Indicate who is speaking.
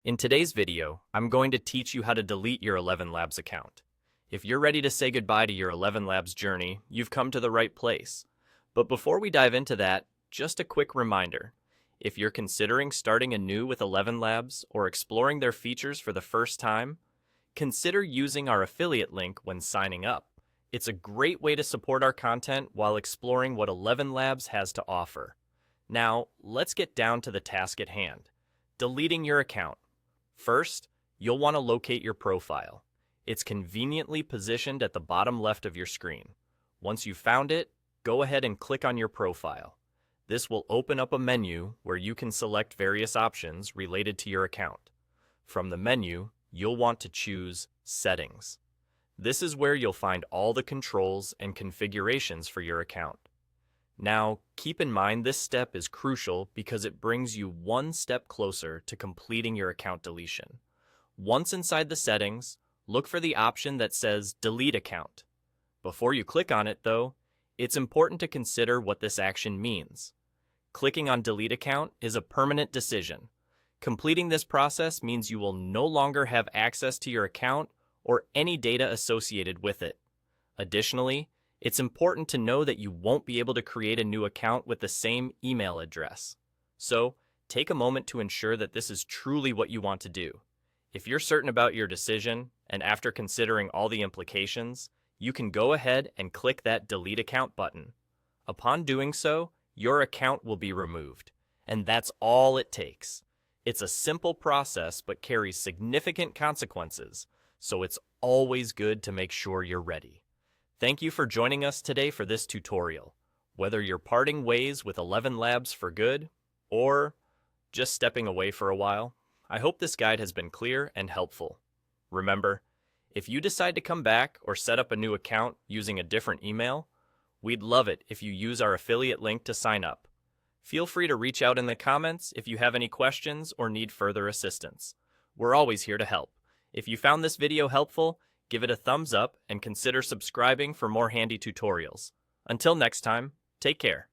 Speaker 1: In today's video, I'm going to teach you how to delete your ElevenLabs account. If you're ready to say goodbye to your ElevenLabs journey, you've come to the right place. But before we dive into that, just a quick reminder. If you're considering starting anew with ElevenLabs or exploring their features for the first time, consider using our affiliate link when signing up. It's a great way to support our content while exploring what ElevenLabs has to offer. Now, let's get down to the task at hand. Deleting your account. First, you'll want to locate your profile. It's conveniently positioned at the bottom left of your screen. Once you've found it, go ahead and click on your profile. This will open up a menu where you can select various options related to your account. From the menu, you'll want to choose Settings. This is where you'll find all the controls and configurations for your account. Now, keep in mind this step is crucial because it brings you one step closer to completing your account deletion. Once inside the settings, look for the option that says Delete Account. Before you click on it, though, it's important to consider what this action means. Clicking on Delete Account is a permanent decision. Completing this process means you will no longer have access to your account or any data associated with it. Additionally, it's important to know that you won't be able to create a new account with the same email address. So, take a moment to ensure that this is truly what you want to do. If you're certain about your decision, and after considering all the implications, you can go ahead and click that Delete Account button. Upon doing so, your account will be removed. And that's all it takes. It's a simple process but carries significant consequences, so it's always good to make sure you're ready. Thank you for joining us today for this tutorial. Whether you're parting ways with ElevenLabs for good, or just stepping away for a while, I hope this guide has been clear and helpful. Remember, if you decide to come back or set up a new account using a different email, we'd love it if you use our affiliate link to sign up. Feel free to reach out in the comments if you have any questions or need further assistance. We're always here to help. If you found this video helpful, give it a thumbs up and consider subscribing for more handy tutorials. Until next time, take care.